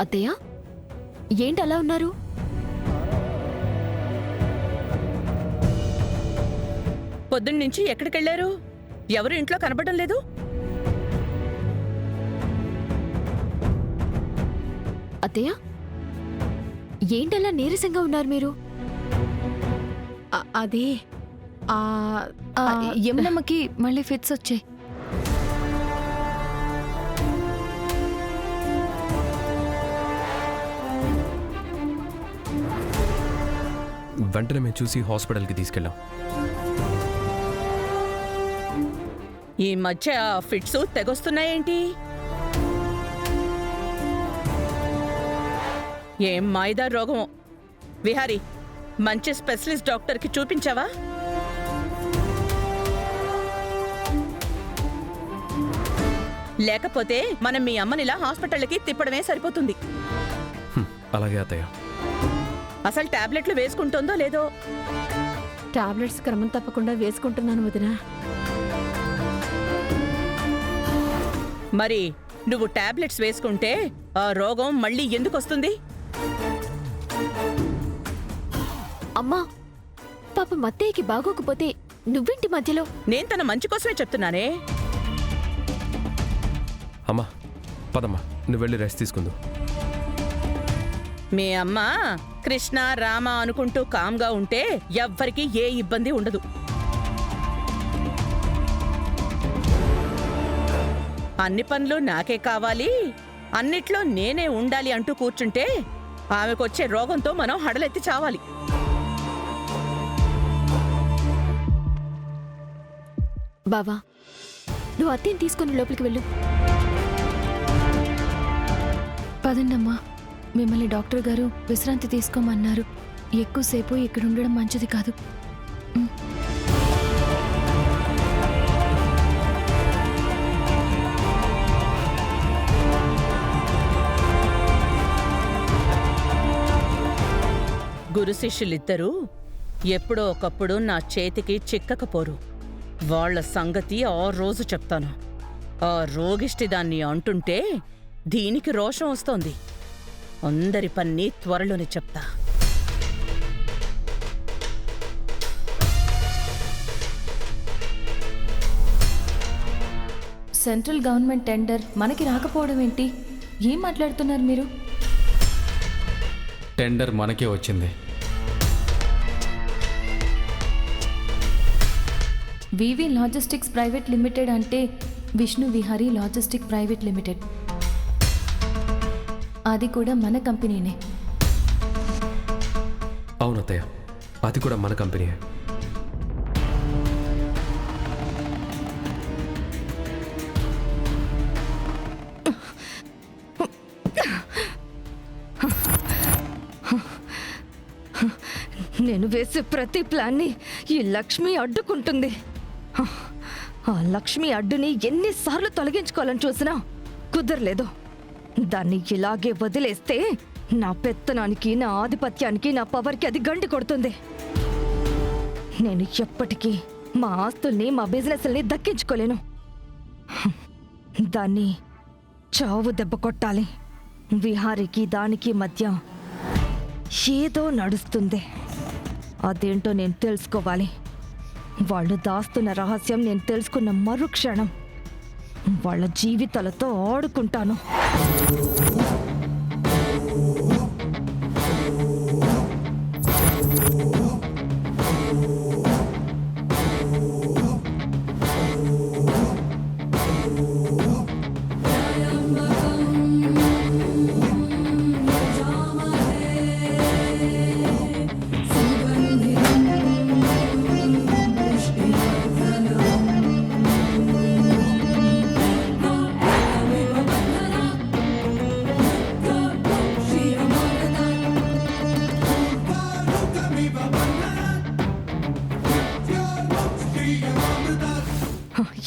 అత్తయ్య, ఏంటి అలా ఉన్నారు? పొద్దున్నుంచి ఎక్కడికెళ్లారు? ఎవరు ఇంట్లో కనబడడం లేదు. అత్తయ్య, ఏంటలా నీరసంగా ఉన్నారు మీరు? అది యమునమ్మకి మళ్ళీ ఫిట్స్ వచ్చాయి. వెంటనే మేము చూసి హాస్పిటల్కి తీసుకెళ్ళాం. ఈ మధ్య ఫిట్స్ తెగొస్తున్నాయేంటి? ఏం మాయిదా రోగమో. విహారీ, మంచి స్పెషలిస్ట్ డాక్టర్కి చూపించావా? లేకపోతే మనం మీ అమ్మనిలా హాస్పిటల్కి తిప్పడమే సరిపోతుంది. అలాగే అత్తయ్య. అసలు టాబ్లెట్లు వేసుకుంటుందో లేదో? టాబ్లెట్స్ క్రమం తప్పకుండా వేసుకుంటున్నాను వదినా. మరి నువ్వు టాబ్లెట్స్ వేసుకుంటే ఆ రోగం మళ్ళీ ఎందుకు వస్తుంది? అమ్మా, పాప అత్తయ్యకి బాగోకపోతే నువ్వింటి మధ్యలో? నేను తన మంచి కోసమే చెప్తున్నానే. అమ్మా పదమ్మా, నువ్వు వెళ్ళి రెస్ట్ తీసుకుందు. మీ అమ్మ కృష్ణ రామ అనుకుంటూ కామ్గా ఉంటే ఎవ్వరికీ ఏ ఇబ్బంది ఉండదు. అన్ని పనులు నాకే కావాలి, అన్నిట్లో నేనే ఉండాలి అంటూ కూర్చుంటే ఆమెకొచ్చే రోగంతో మనం హడలెత్తి చావాలి. బావా, నువ్వు అత్తయ్యని తీసుకుని లోపలికి వెళ్ళు. పదండమ్మా, మిమ్మల్ని డాక్టర్ గారు విశ్రాంతి తీసుకోమన్నారు. ఎక్కువసేపు ఇక్కడ ఉండడం మంచిది కాదు. గురు శిష్యులిద్దరూ ఎప్పుడో ఒకప్పుడు నా చేతికి చిక్కకపోరు. వాళ్ల సంగతి ఆ రోజు చెప్తాను. ఆ రోగిష్టి దాన్ని అంటుంటే దీనికి రోషం వస్తోంది. అందరి పన్ని త్వరలోనే చెప్తా. సెంట్రల్ గవర్నమెంట్ టెండర్ మనకి రాకపోవడం ఏంటి? ఏం మాట్లాడుతున్నారు మీరు? టెండర్ మనకే వచ్చింది. వివి లాజిస్టిక్స్ ప్రైవేట్ లిమిటెడ్ అంటే Vishnu Vihari logistic private limited. అది కూడా మన కంపెనీనే. అవును అత్తయ్య, అది కూడా మన కంపెనీయే. నేను వేసే ప్రతి ప్లాన్ని ఈ లక్ష్మి అడ్డుకుంటుంది. ఆ లక్ష్మి అడ్డుని ఎన్నిసార్లు తొలగించుకోవాలని చూసినా కుదరలేదు. దాన్ని ఇలాగే వదిలేస్తే నా పెత్తనానికి, నా ఆధిపత్యానికి, నా పవర్కి అది గండి కొడుతుంది. నేను ఎప్పటికీ మా ఆస్తుల్ని, మా బిజినెస్ని దక్కించుకోలేను. దాన్ని చావు దెబ్బ కొట్టాలి. విహారీకి దానికి మధ్య ఏదో నడుస్తుంది. అదేంటో నేను తెలుసుకోవాలి. వాళ్ళు దాస్తున్న రహస్యం నేను తెలుసుకున్న మరుక్షణం వాళ్ళ జీవితాలతో ఆడుకుంటాను.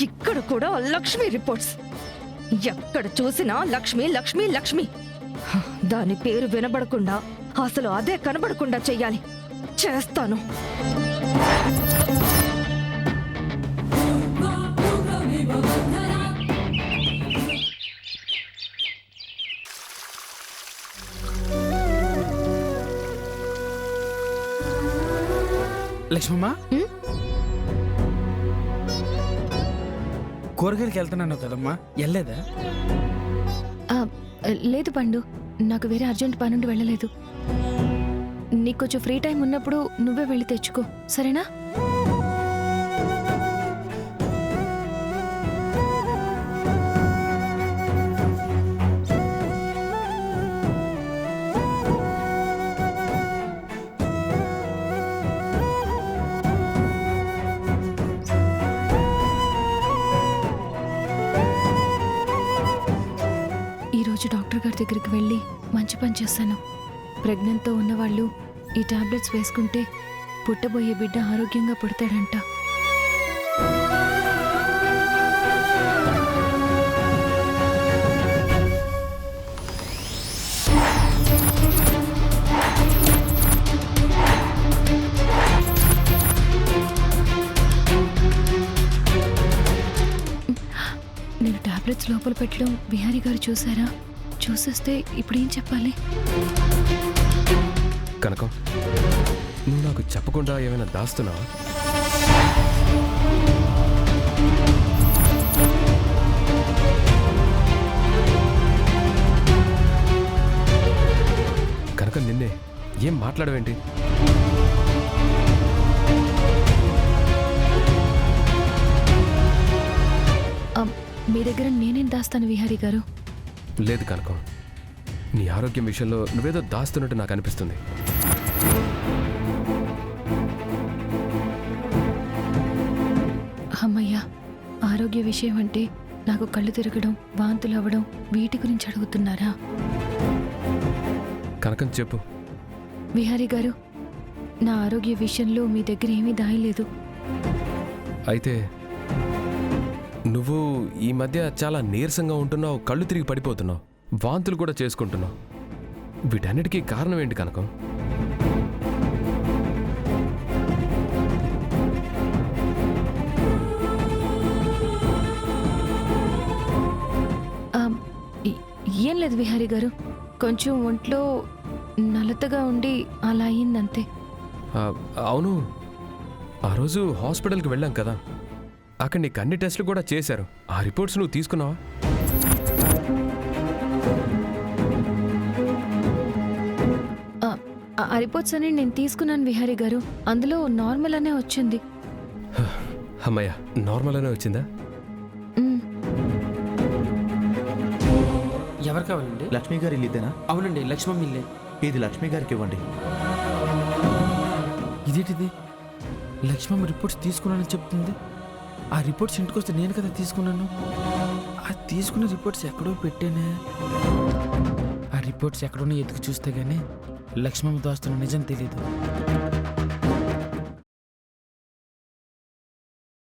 ఇక్కడ కూడా లక్ష్మి రిపోర్ట్స్. ఎక్కడ చూసినా లక్ష్మి లక్ష్మి లక్ష్మి. దాని పేరు వినబడకుండా, అసలు అదే కనబడకుండా చెయ్యాలి. చేస్తాను. లక్ష్మమ్మ, కూరగాయలకి వెళ్తున్నాను కదమ్మా, వెళ్ళలేదా? లేదు పండు, నాకు వేరే అర్జెంట్ పనుండి వెళ్ళలేదు. నీకు కొంచెం ఫ్రీ టైం ఉన్నప్పుడు నువ్వే వెళ్ళి తెచ్చుకో, సరేనా? ఈరోజు డాక్టర్ గారి దగ్గరికి వెళ్ళి మంచి పని చేశాను. ప్రెగ్నెంట్తో ఉన్నవాళ్ళు ఈ టాబ్లెట్స్ వేసుకుంటే పుట్టబోయే బిడ్డ ఆరోగ్యంగా పుడతాడంట. నేను టాబ్లెట్స్ లోపల పెట్టడం బిహారీ గారు చూసారా? చూసేస్తే ఇప్పుడు ఏం చెప్పాలి? కనకం, నువ్వు నాకు చెప్పకుండా ఏమైనా దాస్తున్నావా? కనకం, నిన్నే ఏం మాట్లాడవేంటి? మీ దగ్గర నేనేం దాస్తాను విహారీ గారు? లేదు కనకం, నీ ఆరోగ్యం విషయంలో నువ్వేదో దాస్తున్నట్టు నాకు అనిపిస్తుంది. అమ్మయ్యా, ఆరోగ్య విషయం అంటే నాకు కళ్ళు తిరగడం, వాంతులు అవ్వడం, వీటి గురించి అడుగుతున్నారా? కనకం చెప్పు. విహారీ గారు, నా ఆరోగ్య విషయంలో మీ దగ్గర ఏమీ దాయలేదు. అయితే నువ్వు ఈ మధ్య చాలా నీరసంగా ఉంటున్నావు, కళ్ళు తిరిగి పడిపోతున్నావు, వాంతులు కూడా చేసుకుంటున్నావు. వీటన్నిటికీ కారణం ఏంటి కనకం? ఏం లేదు విహారీ గారు, కొంచెం ఒంట్లో నలతగా ఉండి అలా అయిందంతే. అవును, ఆ రోజు హాస్పిటల్కి వెళ్ళాం కదా, అక్కడ నీకు అన్ని టెస్టులు కూడా చేశారు. ఆ రిపోర్ట్స్ నువ్వు తీసుకున్నావా? ఆ రిపోర్ట్స్ అని నేను తీసుకున్నాను విహారీ గారు, అందులో నార్మల్ అనే వచ్చింది. అమ్మయ్య, నార్మల్ అనే వచ్చిందా? ఎవరు కావాలండి? లక్ష్మి గారి ఇల్లు ఇదేనా? అవునండి, లక్ష్మమ్మ ఇల్లే. ఇది లక్ష్మి గారికి ఇవ్వండి. ఇదేంటిది? లక్ష్మమ్మ రిపోర్ట్స్ తీసుకున్నానని చెప్తుంది. ఆ రిపోర్ట్స్ ఇంటికి వస్తే నేను కదా తీసుకున్నాను. ఆ తీసుకున్న రిపోర్ట్స్ ఎక్కడో పెట్టానే. ఆ రిపోర్ట్స్ ఎక్కడున్నా ఎదుగు చూస్తే గానీ లక్ష్మమ్మ దోస్తున్న నిజం తెలీదు.